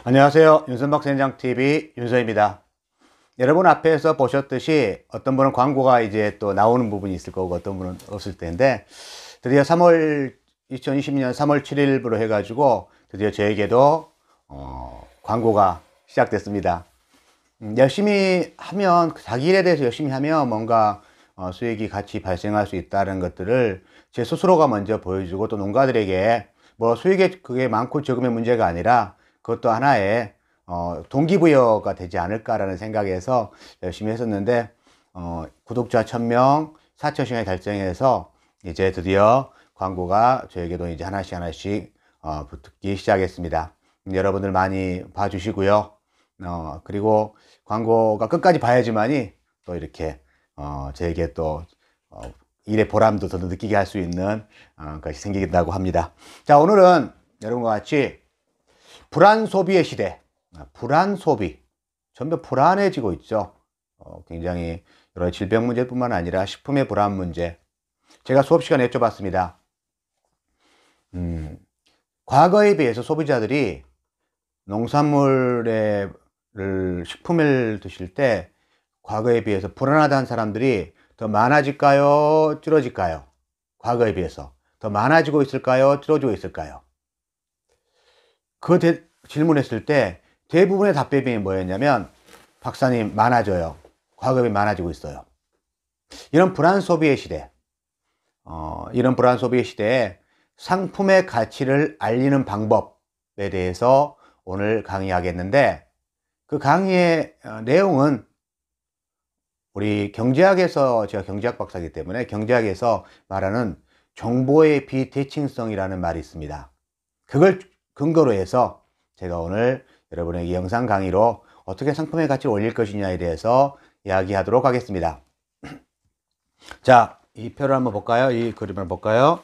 안녕하세요. 윤선박센장TV 윤서입니다. 여러분 앞에서 보셨듯이 어떤 분은 광고가 이제 또 나오는 부분이 있을 거고 어떤 분은 없을 텐데, 드디어 2020년 3월 7일부로 해가지고 드디어 저에게도 광고가 시작됐습니다. 열심히 하면, 자기 일에 대해서 열심히 하면 뭔가 수익이 같이 발생할 수 있다는 것들을 제 스스로가 먼저 보여주고, 또 농가들에게 뭐 수익이 그게 많고 적음의 문제가 아니라 그것도 하나의 동기부여가 되지 않을까라는 생각에서 열심히 했었는데, 구독자 1000명 4000시간이 달성해서 이제 드디어 광고가 저에게도 이제 하나씩 붙기 시작했습니다. 여러분들 많이 봐주시고요. 그리고 광고가 끝까지 봐야지만이 또 이렇게 저에게 또 일의 보람도 더 느끼게 할 수 있는 것이 생긴다고 합니다. 자, 오늘은 여러분과 같이 불안 소비의 시대, 불안 소비, 점점 불안해지고 있죠. 굉장히 여러 질병 문제뿐만 아니라 식품의 불안 문제, 제가 수업 시간에 여쭤봤습니다. 과거에 비해서 소비자들이 농산물의 식품을 드실 때 과거에 비해서 불안하다는 사람들이 더 많아질까요? 줄어질까요? 과거에 비해서 더 많아지고 있을까요? 줄어지고 있을까요? 질문했을 때 대부분의 답변이 뭐였냐면, 박사님 많아져요. 과거에 비해 많아지고 있어요. 이런 불안 소비의 시대, 이런 불안 소비의 시대에 상품의 가치를 알리는 방법에 대해서 오늘 강의하겠는데, 그 강의의 내용은 우리 경제학에서, 제가 경제학 박사이기 때문에 경제학에서 말하는 정보의 비대칭성이라는 말이 있습니다. 그걸 근거로 해서 제가 오늘 여러분에게 영상 강의로 어떻게 상품의 가치를 올릴 것이냐에 대해서 이야기하도록 하겠습니다. 자, 이 표를 한번 볼까요? 이 그림을 볼까요?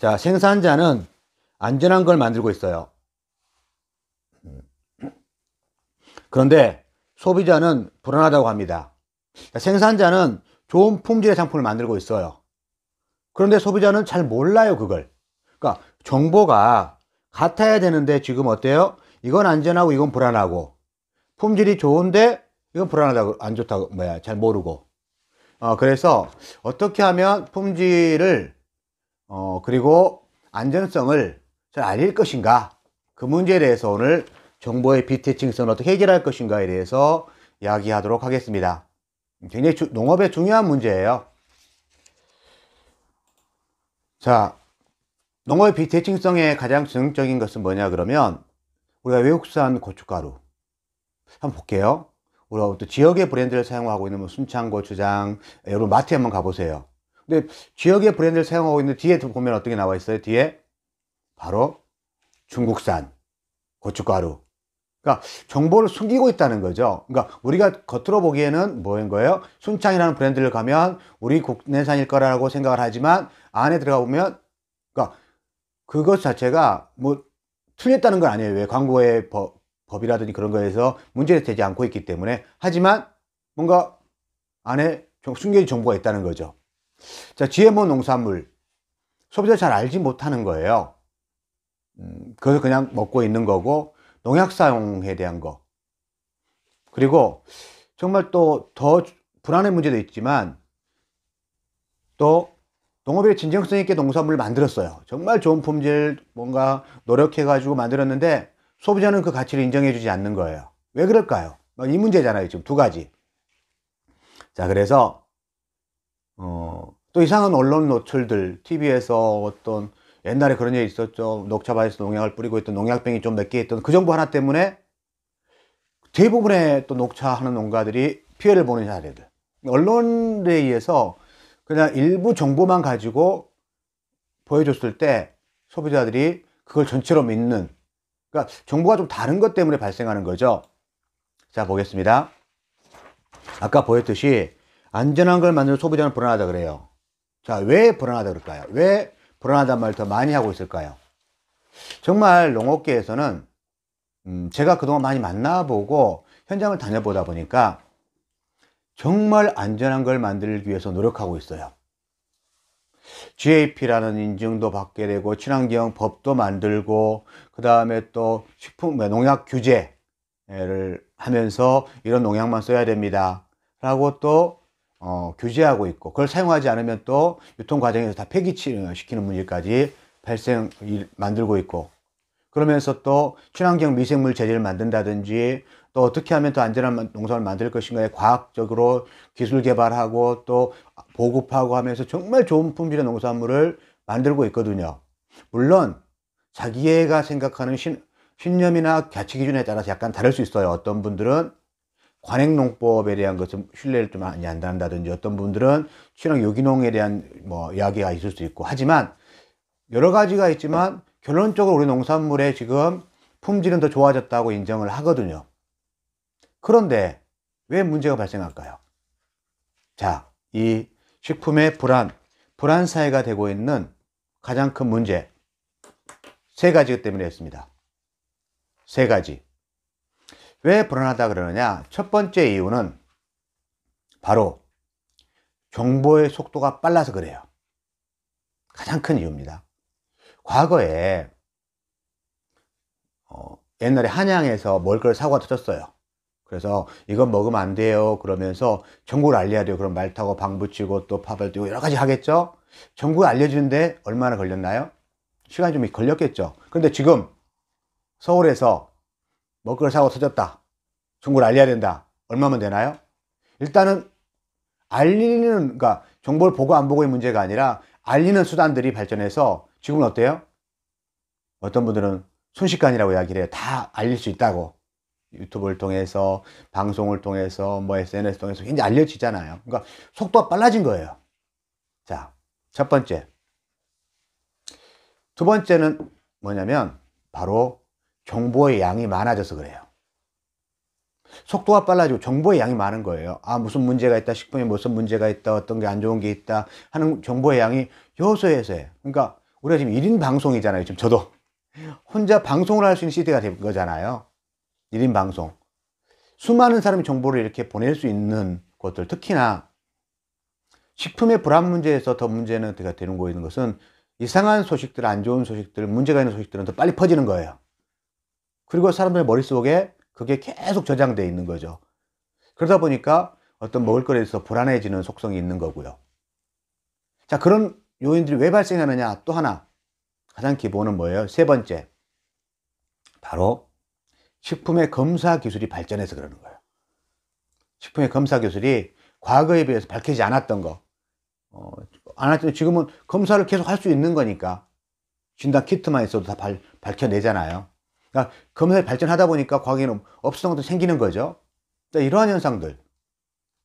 자, 생산자는 안전한 걸 만들고 있어요. 그런데 소비자는 불안하다고 합니다. 생산자는 좋은 품질의 상품을 만들고 있어요. 그런데 소비자는 잘 몰라요, 그걸. 그러니까 정보가 같아야 되는데 지금 어때요? 이건 안전하고 이건 불안하고, 품질이 좋은데 이건 불안하다고, 안 좋다고, 잘 모르고. 그래서 어떻게 하면 품질을 그리고 안전성을 잘 알릴 것인가, 그 문제에 대해서 오늘 정보의 비대칭성을 어떻게 해결할 것인가에 대해서 이야기하도록 하겠습니다. 굉장히 농업의 중요한 문제예요. 자, 농업의 비대칭성의 가장 전형적인 것은 뭐냐 그러면, 우리가 외국산 고춧가루 한번 볼게요. 우리가 또 지역의 브랜드를 사용하고 있는 순창 고추장, 여러분 마트에 한번 가보세요. 근데 지역의 브랜드를 사용하고 있는 뒤에 보면 어떻게 나와 있어요? 뒤에 바로 중국산 고춧가루. 그러니까 정보를 숨기고 있다는 거죠. 그러니까 우리가 겉으로 보기에는 뭐인 거예요? 순창이라는 브랜드를 가면 우리 국내산일 거라고 생각을 하지만, 안에 들어가 보면, 그러니까 그것 자체가 뭐 틀렸다는 건 아니에요. 왜? 광고의 법이라든지 그런 거에서 문제가 되지 않고 있기 때문에. 하지만 뭔가 안에 숨겨진 정보가 있다는 거죠. 자, GMO 농산물, 소비자 잘 알지 못하는 거예요. 그래서 그냥 먹고 있는 거고, 농약 사용에 대한 거, 그리고 정말 또 더 불안의 문제도 있지만, 또 농업의 진정성 있게 농산물을 만들었어요. 정말 좋은 품질, 뭔가 노력해가지고 만들었는데 소비자는 그 가치를 인정해주지 않는 거예요. 왜 그럴까요? 이 문제잖아요. 지금 두 가지. 자, 그래서 또 이상한 언론 노출들, TV에서 어떤 옛날에 그런 일이 있었죠. 녹차밭에서 농약을 뿌리고 있던 농약병이 좀 몇 개 있던 그 정보 하나 때문에 대부분의 또 녹차하는 농가들이 피해를 보는 사례들. 언론에 의해서 그냥 일부 정보만 가지고 보여줬을 때 소비자들이 그걸 전체로 믿는, 그러니까 정보가 좀 다른 것 때문에 발생하는 거죠. 자, 보겠습니다. 아까 보였듯이 안전한 걸 만드는 소비자는 불안하다 그래요. 자, 왜 불안하다 그럴까요? 왜 불안하다는 말을 더 많이 하고 있을까요? 정말 농업계에서는 제가 그동안 많이 만나보고 현장을 다녀보다 보니까 정말 안전한 걸 만들기 위해서 노력하고 있어요. GAP라는 인증도 받게 되고, 친환경 법도 만들고, 그 다음에 또 식품 농약 규제, 하면서 이런 농약만 써야 됩니다 라고 또 규제하고 있고, 그걸 사용하지 않으면 또 유통 과정에서 다 폐기시키는 문제까지 만들고 있고, 그러면서 또 친환경 미생물 재질을 만든다든지, 또 어떻게 하면 더 안전한 농산을 만들 것인가에 과학적으로 기술 개발하고 또 보급하고 하면서 정말 좋은 품질의 농산물을 만들고 있거든요. 물론 자기가 생각하는 신념이나 가치 기준에 따라서 약간 다를 수 있어요. 어떤 분들은 관행농법에 대한 것을 신뢰를 좀 많이 안 한다든지, 어떤 분들은 친환 유기농에 대한 이야기가 있을 수 있고, 하지만 여러 가지가 있지만 결론적으로 우리 농산물의 지금 품질은 더 좋아졌다고 인정을 하거든요. 그런데 왜 문제가 발생할까요? 자, 이 식품의 불안 사회가 되고 있는 가장 큰 문제, 세 가지 때문에 했습니다. 세 가지. 왜 불안하다 그러느냐? 첫 번째 이유는 바로 정보의 속도가 빨라서 그래요. 가장 큰 이유입니다. 과거에 옛날에 한양에서 먹을 걸 사고가 터졌어요. 그래서 이건 먹으면 안 돼요 그러면서 전국을 알려야 돼요. 그럼 말 타고 방 붙이고 또 팝을 띄고 여러 가지 하겠죠. 전국을 알려주는데 얼마나 걸렸나요? 시간이 좀 걸렸겠죠. 그런데 지금 서울에서 먹을 걸 사고 터졌다, 전국을 알려야 된다, 얼마면 되나요? 일단은 그러니까 정보를 보고 안 보고의 문제가 아니라 알리는 수단들이 발전해서 지금은 어때요? 어떤 분들은 순식간이라고 이야기를 해요. 다 알릴 수 있다고. 유튜브를 통해서, 방송을 통해서, SNS 통해서 이제 알려지잖아요. 그러니까 속도가 빨라진 거예요. 자, 첫 번째. 두 번째는 뭐냐면 바로 정보의 양이 많아져서 그래요. 속도가 빨라지고 정보의 양이 많은 거예요. 아, 무슨 문제가 있다, 식품에 무슨 문제가 있다, 어떤 게 안 좋은 게 있다 하는 정보의 양이 요소에서해. 그러니까 우리가 지금 1인 방송이잖아요. 지금 저도 혼자 방송을 할 수 있는 시대가 된 거잖아요. 1인 방송. 수많은 사람이 정보를 이렇게 보낼 수 있는 것들, 특히나 식품의 불안 문제에서 더 문제는 되는 거 있는 것은 이상한 소식들, 안 좋은 소식들, 문제가 있는 소식들은 더 빨리 퍼지는 거예요. 그리고 사람들의 머릿속에 그게 계속 저장되어 있는 거죠. 그러다 보니까 어떤 먹을거리에 대해서 불안해지는 속성이 있는 거고요. 자, 그런 요인들이 왜 발생하느냐? 또 하나, 가장 기본은 뭐예요? 세 번째, 바로 식품의 검사 기술이 발전해서 그러는 거예요. 식품의 검사 기술이 과거에 비해서 밝혀지지 않았던 거, 안 했더니 지금은 검사를 계속 할 수 있는 거니까 진단 키트만 있어도 다 밝혀내잖아요. 그러니까 검사에 발전하다 보니까 과거에는 없었던 것도 생기는 거죠. 이러한 현상들,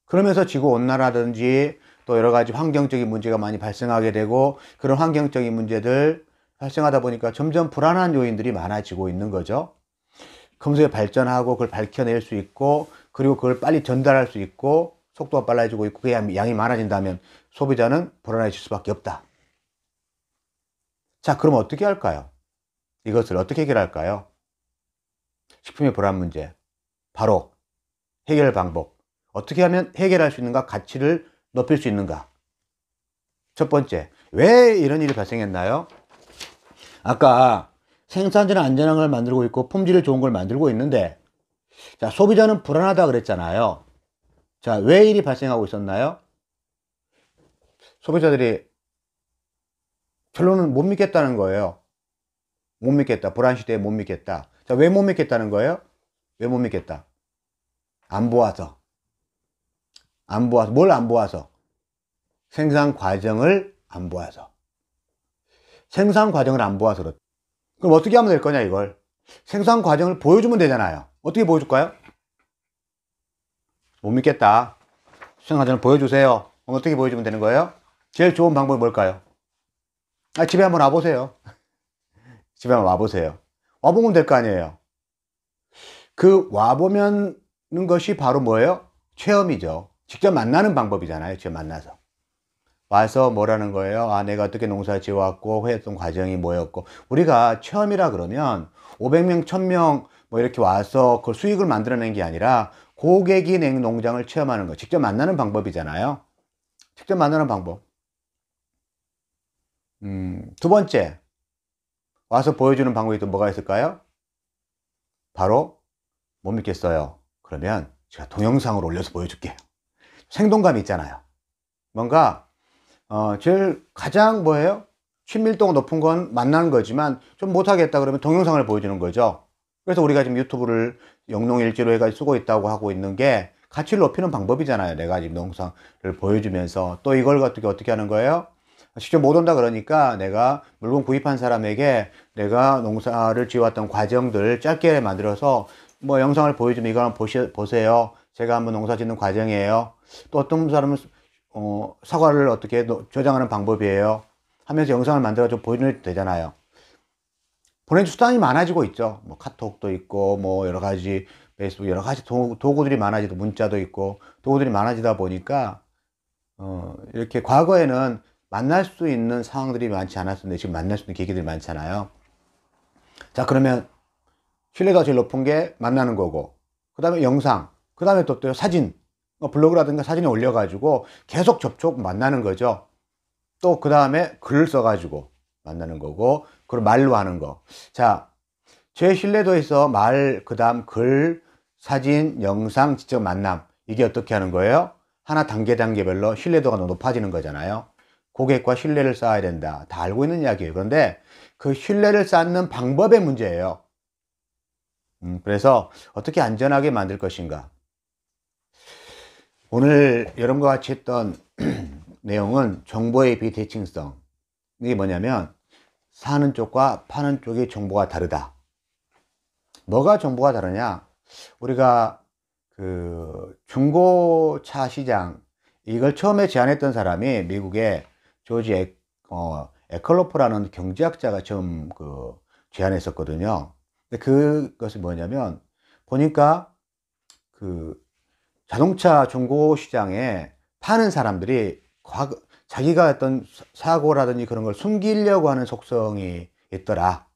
그러면서 지구온난화라든지 또 여러 가지 환경적인 문제가 많이 발생하게 되고, 그런 환경적인 문제들 발생하다 보니까 점점 불안한 요인들이 많아지고 있는 거죠. 검사에 발전하고 그걸 밝혀낼 수 있고, 그리고 그걸 빨리 전달할 수 있고, 속도가 빨라지고 있고, 그게 양이 많아진다면 소비자는 불안해질 수밖에 없다. 자, 그럼 어떻게 할까요? 이것을 어떻게 해결할까요? 식품의 불안 문제, 바로 해결 방법. 어떻게 하면 해결할 수 있는가? 가치를 높일 수 있는가? 첫 번째, 왜 이런 일이 발생했나요? 아까 생산자는 안전한 걸 만들고 있고 품질을 좋은 걸 만들고 있는데, 자, 소비자는 불안하다 그랬잖아요. 자, 왜 일이 발생하고 있었나요? 소비자들이 결론은 못 믿겠다는 거예요. 못 믿겠다. 불안 시대에 못 믿겠다. 자, 왜 못 믿겠다는 거예요? 왜 못 믿겠다? 안 보아서. 뭘 안 보아서? 생산 과정을 안 보아서. 생산 과정을 안 보아서 그렇다. 그럼 어떻게 하면 될 거냐, 이걸? 생산 과정을 보여주면 되잖아요. 어떻게 보여줄까요? 못 믿겠다. 생산 과정을 보여주세요. 그럼 어떻게 보여주면 되는 거예요? 제일 좋은 방법이 뭘까요? 아, 집에 한번 와보세요. 집에 한번 와보세요. 와보면 될 거 아니에요. 그 와보면 것이 바로 뭐예요? 체험이죠. 직접 만나는 방법이잖아요. 직접 만나서. 와서 뭐라는 거예요? 아, 내가 어떻게 농사 지어왔고, 했던 과정이 뭐였고. 우리가 체험이라 그러면 500명, 1000명 뭐 이렇게 와서 그 수익을 만들어낸 게 아니라 고객이 낸 농장을 체험하는 거. 직접 만나는 방법이잖아요. 직접 만나는 방법. 두 번째, 와서 보여주는 방법이 또 뭐가 있을까요? 바로 못 믿겠어요. 그러면 제가 동영상으로 올려서 보여줄게요. 생동감이 있잖아요. 뭔가 제일 가장 뭐예요? 친밀도가 높은 건 만나는 거지만 좀 못하겠다 그러면 동영상을 보여주는 거죠. 그래서 우리가 지금 유튜브를 영농일지로 해가지고 쓰고 있다고 하고 있는 게 가치를 높이는 방법이잖아요. 내가 지금 영상을 보여주면서 또 이걸 어떻게 하는 거예요? 직접 못 온다 그러니까 내가 물건 구입한 사람에게 내가 농사를 지어왔던 과정들 짧게 만들어서 뭐 영상을 보여주면 이거 한번 보세요. 제가 한번 농사 짓는 과정이에요. 또 어떤 사람은 사과를 어떻게 저장하는 방법이에요 하면서 영상을 만들어서 보여줘도 되잖아요. 보내줄 수단이 많아지고 있죠. 뭐 카톡도 있고 뭐 여러 가지 페이스북 여러 가지 도구들이 많아지고 문자도 있고 도구들이 많아지다 보니까 이렇게 과거에는 만날 수 있는 상황들이 많지 않았었는데 지금 만날 수 있는 계기들이 많잖아요. 자, 그러면 신뢰도가 제일 높은 게 만나는 거고, 그 다음에 영상, 그 다음에 또 사진, 블로그라든가 사진에 올려가지고 계속 접촉 만나는 거죠. 또 그 다음에 글을 써가지고 만나는 거고, 그걸 말로 하는 거. 자, 제 신뢰도에서 말, 그 다음 글, 사진, 영상, 직접 만남. 이게 어떻게 하는 거예요? 하나 단계별로 신뢰도가 높아지는 거잖아요. 고객과 신뢰를 쌓아야 된다. 다 알고 있는 이야기예요. 그런데 그 신뢰를 쌓는 방법의 문제예요. 그래서 어떻게 안전하게 만들 것인가. 오늘 여러분과 같이 했던 내용은 정보의 비대칭성. 이게 뭐냐면 사는 쪽과 파는 쪽의 정보가 다르다. 뭐가 정보가 다르냐? 우리가 그 중고차 시장 이걸 처음에 제안했던 사람이 미국의 조지 에클로프라는 경제학자가 처음 제안했었거든요. 근데 그것이 뭐냐면 보니까 그 자동차 중고 시장에 파는 사람들이 자기가 했던 사고라든지 그런 걸 숨기려고 하는 속성이 있더라.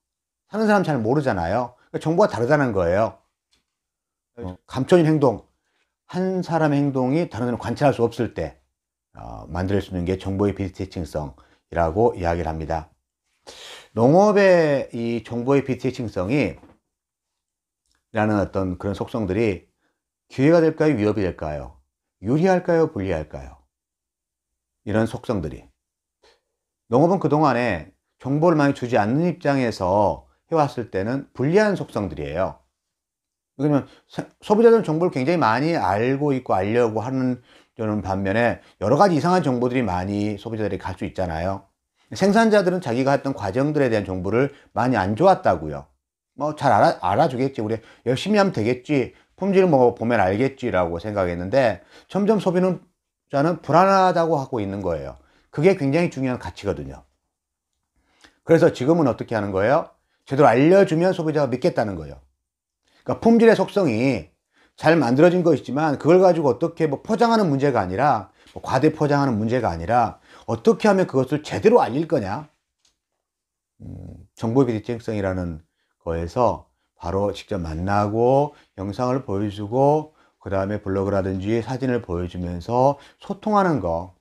사는 사람 잘 모르잖아요. 그러니까 정보가 다르다는 거예요. 감춰진 행동, 한 사람의 행동이 다른 사람이 관찰할 수 없을 때 만들 수 있는 게 정보의 비대칭성이라고 이야기를 합니다. 농업의 이 정보의 비대칭성이 라는 어떤 그런 속성들이 기회가 될까요? 위협이 될까요? 유리할까요? 불리할까요? 이런 속성들이. 농업은 그동안에 정보를 많이 주지 않는 입장에서 해왔을 때는 불리한 속성들이에요. 왜냐면 소비자들은 정보를 굉장히 많이 알고 있고 알려고 하는 반면에 여러 가지 이상한 정보들이 많이 소비자들이 갈 수 있잖아요. 생산자들은 자기가 했던 과정들에 대한 정보를 많이 안 좋았다고요. 뭐 잘 알아주겠지. 우리 열심히 하면 되겠지. 품질을 뭐 보면 알겠지라고 생각했는데 점점 소비자는 불안하다고 하고 있는 거예요. 그게 굉장히 중요한 가치거든요. 그래서 지금은 어떻게 하는 거예요? 제대로 알려주면 소비자가 믿겠다는 거예요. 그러니까 품질의 속성이 잘 만들어진 것이지만 그걸 가지고 어떻게 뭐 포장하는 문제가 아니라 과대 포장하는 문제가 아니라 어떻게 하면 그것을 제대로 알릴 거냐. 정보 비대칭성이라는 거에서 바로 직접 만나고 영상을 보여주고 그 다음에 블로그라든지 사진을 보여주면서 소통하는 거,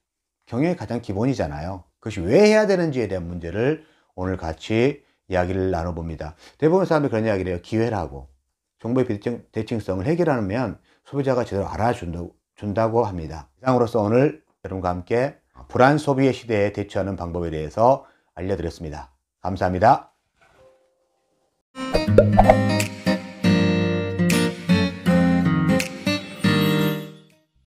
경영의 가장 기본이잖아요. 그것이 왜 해야 되는지에 대한 문제를 오늘 같이 이야기를 나눠봅니다. 대부분 사람들이 그런 이야기를 해요. 기회라고. 정보의 비대칭성을 해결하면 소비자가 제대로 알아준다고 합니다. 이상으로서 오늘 여러분과 함께 불안 소비의 시대에 대처하는 방법에 대해서 알려드렸습니다. 감사합니다.